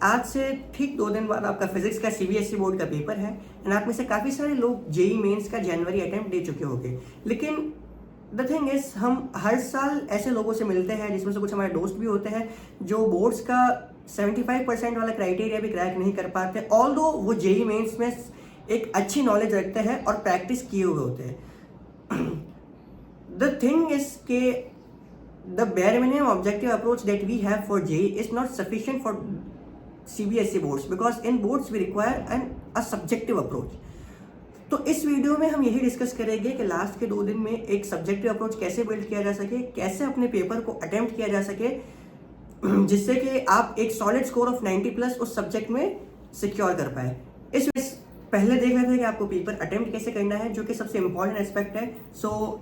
आज से ठीक 2 दिन बाद आपका फिजिक्स का सीबीएसई बोर्ड का पेपर है एंड आप में से काफ़ी सारे लोग जेई मेंस का जनवरी अटेम्प्ट दे चुके होंगे। लेकिन द थिंग इज हम हर साल ऐसे लोगों से मिलते हैं जिसमें से कुछ हमारे दोस्त भी होते हैं जो बोर्ड्स का 75% वाला क्राइटेरिया भी क्रैक नहीं कर पाते, ऑल्दो वो जेई मेंस में एक अच्छी नॉलेज रखते हैं और प्रैक्टिस किए हुए होते हैं। द थिंग इज के the bare minimum objective approach that we have for JEE is not sufficient for CBSE boards because in boards we require a subjective approach. तो इस वीडियो में हम यही डिस्कस करेंगे कि लास्ट के 2 दिन में एक सब्जेक्टिव अप्रोच कैसे बिल्ड किया जा सके, कैसे अपने पेपर को अटेम्प्ट किया जा सके जिससे कि आप एक सॉलिड स्कोर ऑफ 90+ उस सब्जेक्ट में सिक्योर कर पाए। इस पहले देख लेते हैं कि आपको पेपर अटेम्प्ट कैसे करना है, जो कि सबसे इंपॉर्टेंट एस्पेक्ट है। सो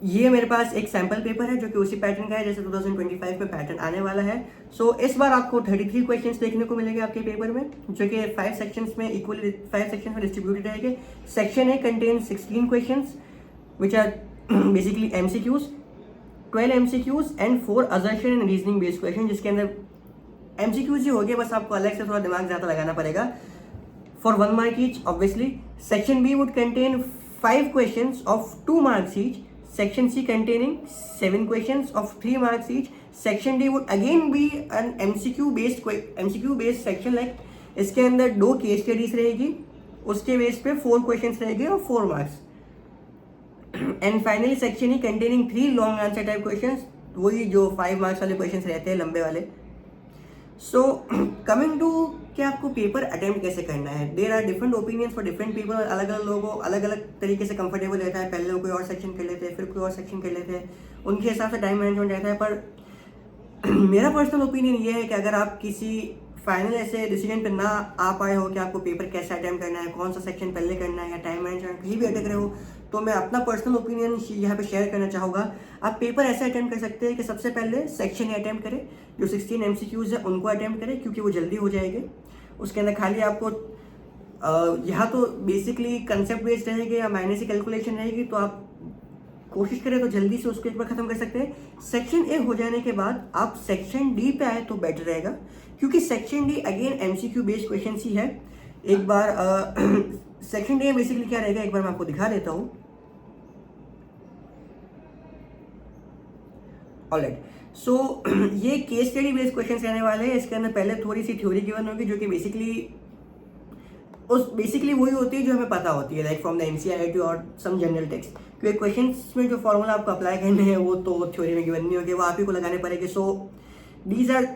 ये मेरे पास एक सैम्पल पेपर है जो कि उसी पैटर्न का है जैसे 2025 में पैटर्न आने वाला है। सो इस बार आपको 33 क्वेश्चंस देखने को मिलेंगे आपके पेपर में, जो कि 5 सेक्शंस में इक्वली 5 सेक्शंस में डिस्ट्रीब्यूटेड रहेंगे। Section A contain 16 questions which are basically MCQs, 12 MCQs and 4 assertion and reasoning based question, जिसके अंदर एमसीक्यूज ही हो गए, बस आपको अलग से थोड़ा दिमाग ज़्यादा लगाना पड़ेगा for 1 mark each obviously. Section B would contain 5 questions of 2 marks each. Section C containing 7 questions of 3 marks each. Section D would again be an MCQ based section, like इसके अंदर 2 केस स्टडीज रहेगी, उसके base पे 4 questions रहेंगे और 4 marks. And finally section E containing 3 long answer type questions, वही जो 5 marks वाले क्वेश्चंस रहते हैं लंबे वाले। सो कमिंग टू कि आपको पेपर अटेम्प्ट कैसे करना है, there are different opinions for different people. अलग अलग लोगों को अलग अलग तरीके से कंफर्टेबल रहता है, पहले कोई और सेक्शन कर लेते हैं फिर कोई और सेक्शन कर लेते हैं, उनके हिसाब से टाइम मैनेजमेंट रहता है। पर मेरा पर्सनल ओपिनियन ये है कि अगर आप किसी फाइनल ऐसे डिसीजन पे ना आ पाए हो कि आपको पेपर कैसे अटेम्प्ट करना है, कौन सा सेक्शन पहले करना है या टाइम मैनेजमेंट कहीं भी अटक रहे हो, तो मैं अपना पर्सनल ओपिनियन यहाँ पे शेयर करना चाहूँगा। आप पेपर ऐसे अटेम्प्ट कर सकते हैं कि सबसे पहले सेक्शन ए अटेम्प्ट करें, जो 16 एमसीक्यूज है उनको अटेम्प्ट करें क्योंकि वो जल्दी हो जाएंगे। उसके अंदर खाली आपको यहाँ तो बेसिकली कंसेप्ट बेस्ड रहेगी या माइनस की कैलकुलेशन रहेगी, तो आप कोशिश करें तो जल्दी से उसको एक बार खत्म कर सकते हैं। सेक्शन ए हो जाने के बाद आप सेक्शन डी पे आए तो बेटर रहेगा, क्योंकि section D again MCQ based question ही है। एक बार सेक्शन डी बेसिकली क्या रहेगा एक बार मैं आपको दिखा देता हूँ। ऑलराइट, सो ये केस स्टडी बेस्ड क्वेश्चंस रहने वाले हैं। इसके अंदर पहले थोड़ी सी थ्योरी गिवन होगी जो कि बेसिकली वही होती है जो हमें पता होती है, लाइक फ्रॉम द एनसीईआरटी और सम जनरल टेक्स्ट। क्योंकि क्वेश्चंस में जो फॉर्मूला आपको अप्लाई करने हैं वो तो थ्योरी में गिवन नहीं होगी, वो आप ही को लगाने पड़ेंगे। So these are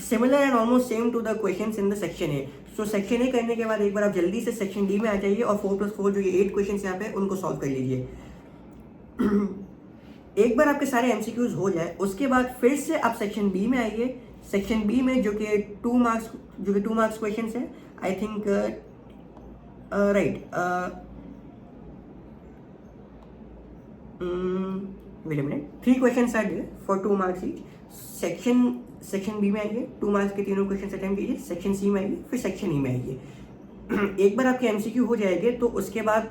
similar and almost same to the questions in the section A. So section A करने के बाद एक बार आप जल्दी से सेक्शन डी में आ जाइए और 4+4 जो ये 8 क्वेश्चन यहाँ पे उनको सॉल्व कर लीजिए। एक बार आपके सारे एमसीक्यूज हो जाए उसके बाद फिर से आप सेक्शन बी में आइए। सेक्शन बी में जो कि 2 मार्क्स क्वेश्चन है, I think right, wait a minute, 3 question are there for 2 marks each. Section B में आइए, 2 मार्क्स के तीनों क्वेश्चन अटेम्प्ट कीजिए। सेक्शन सी में आइए, फिर सेक्शन ई में आइए। एक बार आपके एमसीक्यू हो जाएंगे तो उसके बाद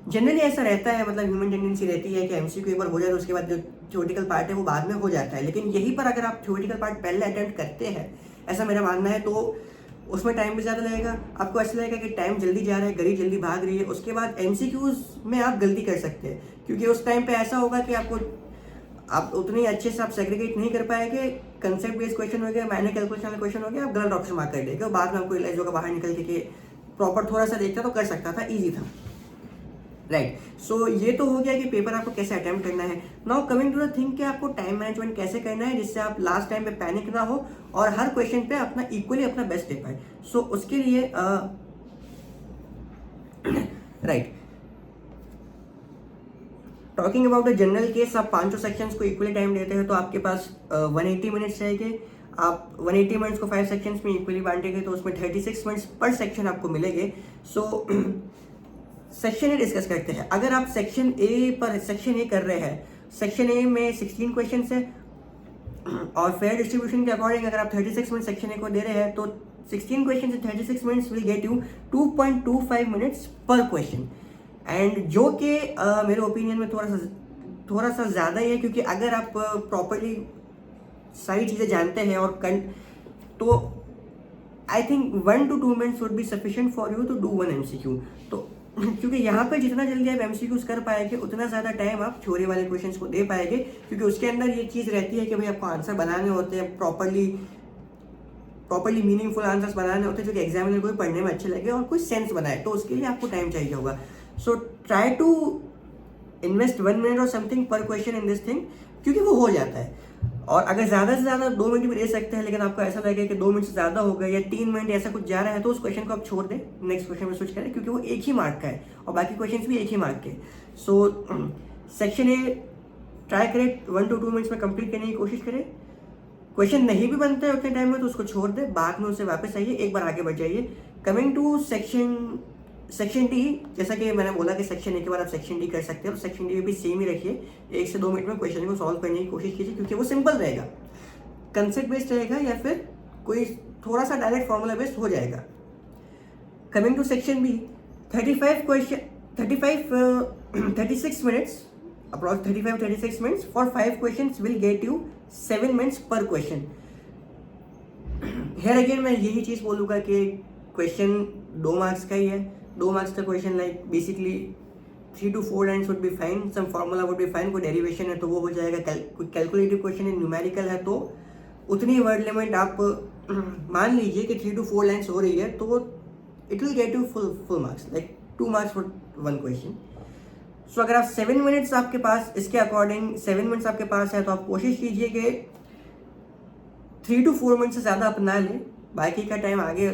जनरली ऐसा रहता है, मतलब ह्यूमन टेंडेंसी रहती है कि एमसीक्यू एक बार हो जाए तो उसके बाद जो थ्योरेटिकल पार्ट है वो बाद में हो जाता है। लेकिन यहीं पर अगर आप थ्योरेटिकल पार्ट पहले अटेम्प्ट करते हैं, ऐसा मेरा मानना है, तो उसमें टाइम भी ज़्यादा लगेगा, आपको ऐसा लगेगा कि टाइम जल्दी जा रहा है, गड़ी जल्दी भाग रही है। उसके बाद एमसीक्यूज में आप गलती कर सकते हैं, क्योंकि उस टाइम पे ऐसा होगा कि आप उतने अच्छे से आप सेग्रीगेट नहीं कर पाएंगे। कंसेप्ट बेस्ड क्वेश्चन हो गया, माइनर कैलकुलेशन वाले क्वेश्चन हो गया, आप गलत ऑप्शन मार्क कर देंगे और बाद में आपको रियलाइज होगा बाहर निकल के प्रॉपर थोड़ा सा देखता तो कर सकता था, ईजी था, राइट। सो ये तो हो गया कि पेपर आपको कैसे अटेम्प्ट करना है। Now coming to the thing कि आपको टाइम मैनेजमेंट कैसे करना है जिससे आप लास्ट टाइम पे पैनिक ना हो और हर क्वेश्चन पे अपना इक्वली अपना बेस्ट दे पाए। सो उसके लिए right, talking about the general case, आप 5 सेक्शंस को इक्वली टाइम देते हैं तो आपके पास 180 मिनट्स रहेंगे। आप 180 मिनट्स को 5 सेक्शंस में इक्वली बांटेंगे तो उसमें 36 मिनट्स पर सेक्शन आपको मिलेंगे। सो सेक्शन ए डिस्कस करते हैं। अगर आप सेक्शन ए कर रहे हैं, सेक्शन ए में 16 क्वेश्चन है और फेयर डिस्ट्रीब्यूशन के अकॉर्डिंग अगर आप 36 मिनट सेक्शन ए को दे रहे हैं तो 16 क्वेश्चन से 36 minutes will get you 2.25 minutes पर क्वेश्चन, एंड जो कि मेरे ओपिनियन में थोड़ा सा ज़्यादा ही है, क्योंकि अगर आप प्रॉपरली सारी चीज़ें जानते हैं और तो I think 1 to 2 minutes would be sufficient for you to do one MCQ. तो क्योंकि यहाँ पर जितना जल्दी आप एमसीक्यूज कर पाएंगे उतना ज़्यादा टाइम आप थ्योरी वाले क्वेश्चंस को दे पाएंगे, क्योंकि उसके अंदर ये चीज़ रहती है कि भाई आपको आंसर बनाने होते हैं, प्रॉपरली मीनिंगफुल आंसर्स बनाने होते हैं जो कि एग्जामिनर को भी पढ़ने में अच्छे लगे और कोई सेंस बनाए, तो उसके लिए आपको टाइम चाहिए होगा। So try to invest 1 minute और समथिंग पर क्वेश्चन इन दिस थिंग, क्योंकि वो हो जाता है। और अगर ज़्यादा से ज़्यादा 2 मिनट भी दे सकते हैं, लेकिन आपको ऐसा लगे कि 2 मिनट से ज़्यादा हो गए या 3 मिनट ऐसा कुछ जा रहा है, तो उस क्वेश्चन को आप छोड़ दें, नेक्स्ट क्वेश्चन में स्विच करें, क्योंकि वो एक ही मार्क का है और बाकी क्वेश्चन भी एक ही मार्क के। सो सेक्शन ए ट्राई करें 1 to 2 मिनट्स में कंप्लीट करने की कोशिश करें। क्वेश्चन नहीं भी बनता है उतने टाइम में तो उसको छोड़ दे, बाद में उससे वापस आइए, एक बार आगे बढ़ जाइए। कमिंग टू सेक्शन डी, जैसा कि मैंने बोला कि सेक्शन ए के बाद आप सेक्शन डी कर सकते हैं, और सेक्शन डी भी सेम ही रखिए, 1 से 2 मिनट में क्वेश्चन को सॉल्व करने की कोशिश कीजिए, क्योंकि वो सिंपल रहेगा, कंसेप्ट बेस्ड रहेगा या फिर कोई थोड़ा सा डायरेक्ट फॉर्मूला बेस्ड हो जाएगा। Coming to section B, 36 minutes, approx 35-36 minutes for 5 questions will get you 7 minutes पर क्वेश्चन। हेयर अगेन मैं यही चीज़ बोलूँगा कि क्वेश्चन 2 मार्क्स का ही है, 2 मार्क्स का question, like basically 3 to 4 lines would be fine, some formula would be fine, कोई derivation है तो वो हो जाएगा, कोई कैलकुलेटिव क्वेश्चन है, न्यूमेरिकल है तो उतनी वर्ड लिमिट आप मान लीजिए कि 3 to 4 लाइन्स हो रही है, तो it will get you full marks, like 2 marks for 1 question. So अगर आप 7 मिनट्स आपके पास, इसके अकॉर्डिंग 7 मिनट्स आपके पास है, तो आप कोशिश कीजिए कि 3 to 4 मिनट से ज़्यादा आप ना लें, बाकी का टाइम आगे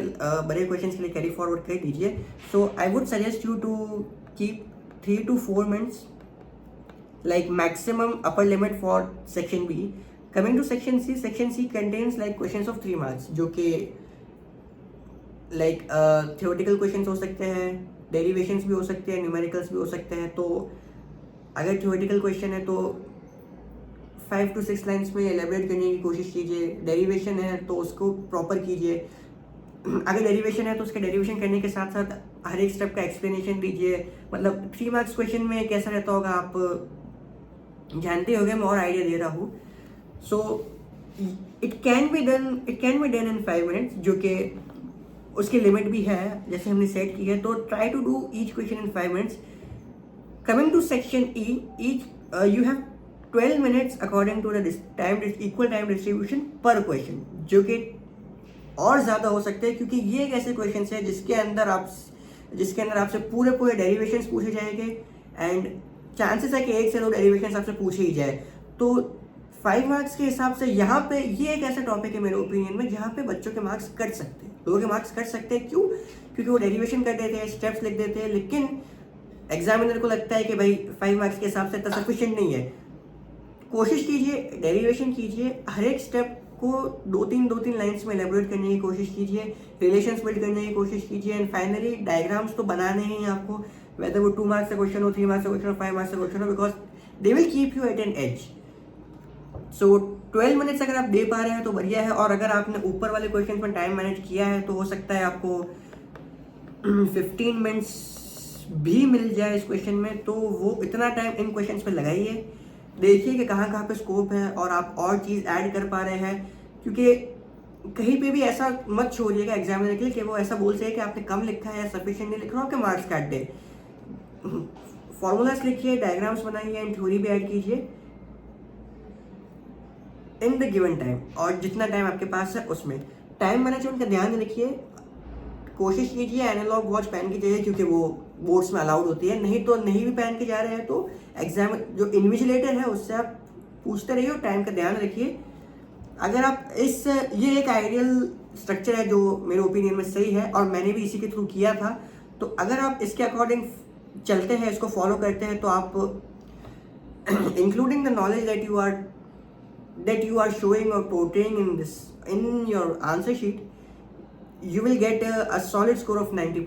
बड़े क्वेश्चन के लिए कैरी फॉरवर्ड कर दीजिए। So I would suggest you to keep 3 to 4 minutes like maximum upper limit for section B. Coming to section C contains like questions of 3 marks, जो कि लाइक थियोरेटिकल क्वेश्चंस हो सकते हैं, derivations भी हो सकते हैं, न्यूमेरिकल्स भी हो सकते हैं। तो अगर थियोरेटिकल क्वेश्चन है तो 5 to 6 लाइन्स में एलेबरेट करने की कोशिश कीजिए, डेरिवेशन है तो उसको प्रॉपर कीजिए, अगर डेरिवेशन है तो उसके डेरिवेशन करने के साथ साथ हर एक स्टेप का एक्सप्लेनेशन दीजिए। मतलब 3 मार्क्स क्वेश्चन में कैसा रहता होगा आप जानते होंगे, मैं और आइडिया दे रहा हूँ। So it can be done in 5 minutes, जो कि उसकी लिमिट भी है जैसे हमने सेट की है। तो try to do each question in 5 minutes. Coming to section E, you have 12 minutes according to the equal time distribution पर क्वेश्चन, जो कि और ज़्यादा हो सकते हैं, क्योंकि ये एक ऐसे क्वेश्चन है जिसके अंदर आपसे पूरे डेरिवेशंस पूछे जाएंगे एंड चांसेस है कि 1 से 2 डेरिवेशंस आपसे पूछे ही जाए। तो 5 मार्क्स के हिसाब से यहाँ पे ये एक ऐसा टॉपिक है मेरे ओपिनियन में जहाँ पे बच्चों के मार्क्स कट सकते हैं, लोगों के मार्क्स कट सकते हैं। क्यों? क्योंकि वो डेरिवेशन कर देते हैं, स्टेप्स लिख देते हैं, लेकिन एग्जामिनर को लगता है कि भाई 5 मार्क्स के हिसाब से इतना सफिशिएंट नहीं है। कोशिश कीजिए, डेरिवेशन कीजिए, हर एक स्टेप को 2-3 लाइन्स में एलेबोरेट करने की कोशिश कीजिए, रिलेशंस बिल्ड करने की कोशिश कीजिए, एंड फाइनली डायग्राम्स तो बनाने ही हैं आपको, वेदर वो 2 मार्क्स का क्वेश्चन हो, 3 मार्क्स का क्वेश्चन हो, 5 मार्क्स का क्वेश्चन हो, because they will keep you at an edge. सो 12 मिनट्स अगर आप दे पा रहे हैं तो बढ़िया है, और अगर आपने ऊपर वाले क्वेश्चन में टाइम मैनेज किया है तो हो सकता है आपको 15 मिनट्स भी मिल जाए इस क्वेश्चन में। तो वो इतना टाइम इन क्वेश्चन पे लगाइए, देखिए कि कहाँ पे स्कोप है और आप और चीज़ ऐड कर पा रहे हैं, क्योंकि कहीं पे भी ऐसा मत छोड़िएगा एग्जामिनर के लिए कि वो ऐसा बोल सके कि आपने कम लिखा है या सफिशिएंट नहीं लिख रहा हो, आपके मार्क्स काट दे। फॉर्मूलाज लिखिए, डायग्राम्स बनाइए एंड थ्योरी भी ऐड कीजिए इन द गिवन टाइम, और जितना टाइम आपके पास है उसमें टाइम मैनेजमेंट का ध्यान रखिए। कोशिश कीजिए एनालॉग वॉच पहन के जाइए, क्योंकि वो बोर्ड्स में अलाउड होती है, नहीं तो नहीं भी पहन के जा रहे हैं तो एग्जाम जो इन्विजिलेटर है उससे आप पूछते रहिए और टाइम का ध्यान रखिए। अगर आप ये एक आइडियल स्ट्रक्चर है जो मेरे ओपिनियन में सही है और मैंने भी इसी के थ्रू किया था। तो अगर आप इसके अकॉर्डिंग चलते हैं, इसको फॉलो करते हैं, तो आप including the knowledge that you are showing or portraying in your answer sheet, you will get a solid score of 90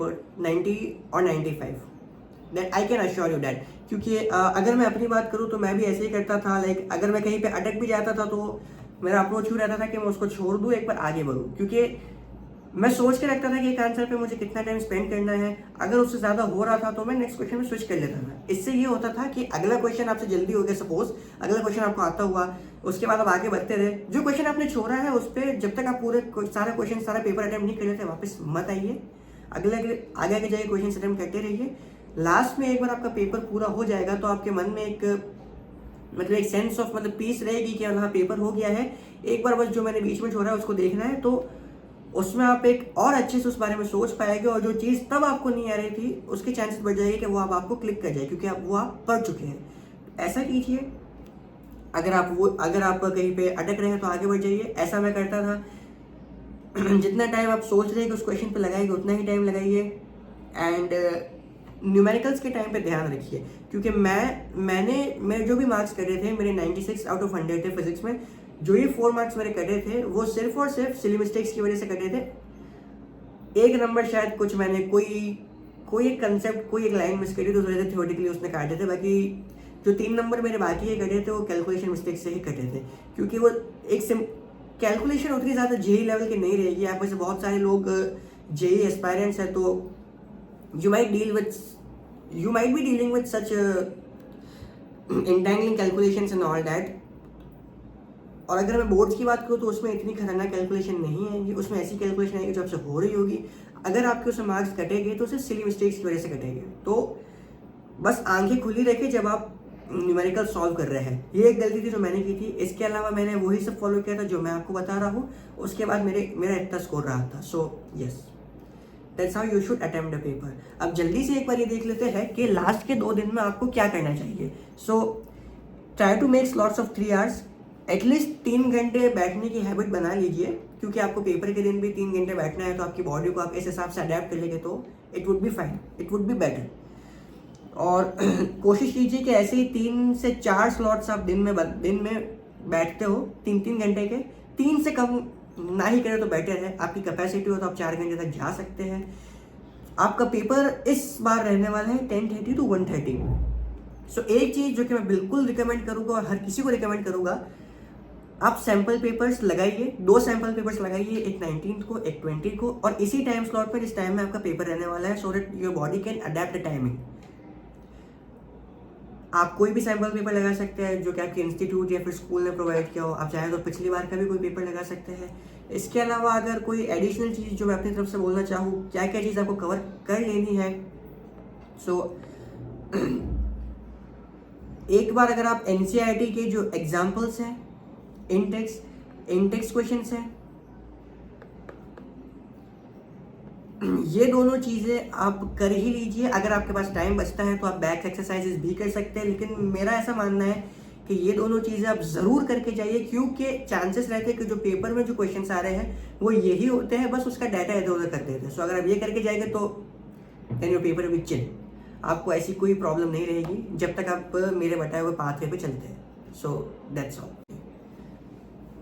or 95. That I can assure you that. क्योंकि अगर मैं अपनी बात करूँ तो मैं भी ऐसे ही करता था। लाइक अगर मैं कहीं पे अटक भी जाता था तो मेरा अप्रोच यूँ रहता था कि मैं उसको छोड़ दूँ, एक बार आगे बढ़ूँ, क्योंकि मैं सोच के रखता था कि एक आंसर पे मुझे कितना टाइम स्पेंड करना है, अगर उससे ज़्यादा हो रहा था तो मैं नेक्स्ट क्वेश्चन में स्विच कर लेता था। इससे ये होता था कि अगला क्वेश्चन आपसे जल्दी हो गया, सपोज अगला क्वेश्चन आपको आता हुआ, उसके बाद आप आगे बढ़ते रहे, जो क्वेश्चन आपने छोड़ा है उस पर जब तक आप पूरे सारा क्वेश्चन सारा पेपर अटेम्प्ट नहीं कर लेते वापस मत आइए, अगले आगे आगे जाइए, क्वेश्चन अटेम्प्ट करते रहिए। लास्ट में एक बार आपका पेपर पूरा हो जाएगा तो आपके मन में एक मतलब एक सेंस ऑफ मतलब पीस रहेगी कि हाँ पेपर हो गया है, एक बार बस जो मैंने बीच में छोड़ा है उसको देखना है, तो उसमें आप एक और अच्छे से उस बारे में सोच पाएंगे और जो चीज़ तब आपको नहीं आ रही थी उसके चांसेस बढ़ जाएंगे कि वो अब आपको क्लिक कर जाए, क्योंकि वो आप पढ़ चुके हैं। ऐसा कीजिए, अगर आप कहीं पे अटक रहे हैं तो आगे बढ़ जाइए, ऐसा मैं करता था। जितना टाइम आप सोच रहे हैं कि उस क्वेश्चन पे लगाएंगे उतना ही टाइम लगाइए। एंड न्यूमेरिकल्स के टाइम पे ध्यान रखिए, क्योंकि मैं जो भी मार्क्स करे थे मेरे 96 आउट ऑफ 100 थे फिजिक्स में। जो ये 4 मार्क्स मेरे कटे थे वो सिर्फ और सिर्फ सिली मिस्टेक्स की वजह से कटे थे। एक नंबर शायद कुछ मैंने कोई एक कंसेप्ट कोई एक लाइन मिस करी तो उस वजह से थ्योरेटिकली उसने काटे थे, बाकी जो 3 नंबर मेरे बाकी के कटे थे वो कैलकुलेशन मिस्टेक से ही कटे थे, क्योंकि वो एक कैलकुलेशन उतनी ज़्यादा जेई लेवल की नहीं रहेगी। आप में से बहुत सारे लोग जेई एस्पायरेंट्स हैं, तो you might be dealing with such entangling calculations and all that। और अगर मैं बोर्ड्स की बात करूँ तो उसमें इतनी खतरनाक कैलकुलेशन नहीं आएगी, उसमें ऐसी कैलकुलेशन आएगी जो आपसे हो रही होगी। अगर आपके उसमें मार्क्स कटेंगे तो सिर्फ सिली मिस्टेक्स की वजह से कटेंगे। तो बस आंखें खुली रखें जब आप न्यूमेरिकल सॉल्व कर रहे हैं। ये एक गलती थी जो मैंने की थी, इसके अलावा मैंने वही सब फॉलो किया था जो मैं आपको बता रहा हूँ। उसके बाद मेरा इतना स्कोर रहा था। So yes, that's how you should attempt the paper. अब जल्दी से एक बार ये देख लेते हैं कि लास्ट के 2 दिन में आपको क्या करना चाहिए। So try to make slots of 3 hours, at least 3 घंटे बैठने की हैबिट बना लीजिए, क्योंकि आपको पेपर के दिन भी 3 घंटे बैठना है, तो आपकी बॉडी को आप इस हिसाब से अडेप्ट कर लेंगे तो it would be fine, it would be better. और कोशिश कीजिए कि ऐसे ही 3 से 4 स्लॉट्स आप दिन में बैठते हो 3-3 घंटे के। 3 से कम ना ही करें तो बेटर है। आपकी कैपेसिटी हो तो आप 4 घंटे तक जा सकते हैं। आपका पेपर इस बार रहने वाला है 10:30 to 1:30। सो एक चीज़ जो कि मैं बिल्कुल रिकमेंड करूँगा और हर किसी को रिकमेंड करूँगा, आप सैम्पल पेपर्स लगाइए, 2 सैम्पल पेपर्स लगाइए, एक 19th को एक 20th को, और इसी टाइम स्लॉट पर जिस टाइम में आपका पेपर रहने वाला है, so that your body can adapt the timing. आप कोई भी सैम्पल पेपर लगा सकते हैं जो कि आपके इंस्टीट्यूट या फिर स्कूल ने प्रोवाइड किया हो। आप चाहें तो पिछली बार का भी कोई पेपर लगा सकते हैं। इसके अलावा अगर कोई एडिशनल चीज़ जो मैं अपनी तरफ से बोलना चाहूँ, क्या क्या चीज़ आपको कवर कर लेनी है। सो एक बार अगर आप NCERT के जो एग्जाम्पल्स हैं, इंटेक्स क्वेश्चंस हैं, ये दोनों चीज़ें आप कर ही लीजिए। अगर आपके पास टाइम बचता है तो आप बैक एक्सरसाइजेज भी कर सकते हैं, लेकिन मेरा ऐसा मानना है कि ये दोनों चीज़ें आप ज़रूर करके जाइए, क्योंकि चांसेस रहते हैं कि जो पेपर में जो क्वेश्चंस आ रहे हैं वो यही होते हैं, बस उसका डाटा इधर उधर कर देते हैं। सो अगर आप ये करके जाएंगे तो can your paper will chill, आपको ऐसी कोई प्रॉब्लम नहीं रहेगी जब तक आप मेरे बताए हुए पाथवे पे चलते हैं। So that's all.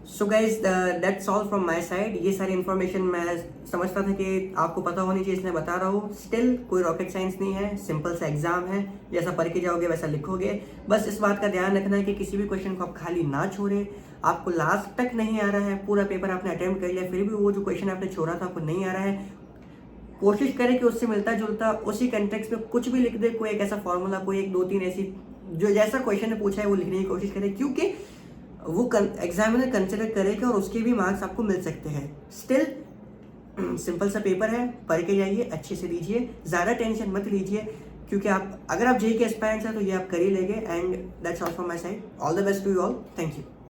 So guys that's all from my side. ये सारी इन्फॉर्मेशन मैं समझता था कि आपको पता होनी चाहिए, इसलिए बता रहा हूँ। स्टिल कोई रॉकेट साइंस नहीं है, सिंपल सा एग्जाम है, जैसा पढ़ के जाओगे वैसा लिखोगे। बस इस बात का ध्यान रखना है कि किसी भी क्वेश्चन को आप खाली ना छोड़ें। आपको लास्ट तक नहीं आ रहा है, पूरा पेपर आपने अटेम्प्ट कर लिया, फिर भी वो जो क्वेश्चन आपने छोड़ा था आपको नहीं आ रहा है, कोशिश करें कि उससे मिलता जुलता उसी कंटेक्स्ट में कुछ भी लिख दे। कोई एक ऐसा फॉर्मूला, कोई 1-2-3 ऐसी जो जैसा क्वेश्चन ने पूछा है वो लिखने की कोशिश करें, क्योंकि वो एग्जामिनर कंसिडर करेगा और उसके भी मार्क्स आपको मिल सकते हैं। स्टिल सिंपल सा पेपर है, पढ़ के जाइए, अच्छे से लीजिए, ज़्यादा टेंशन मत लीजिए, क्योंकि अगर आप जेईई के एस्पायरेंट्स हैं तो ये आप कर ही लेंगे। And that's all from my side. All the best to you all. Thank you.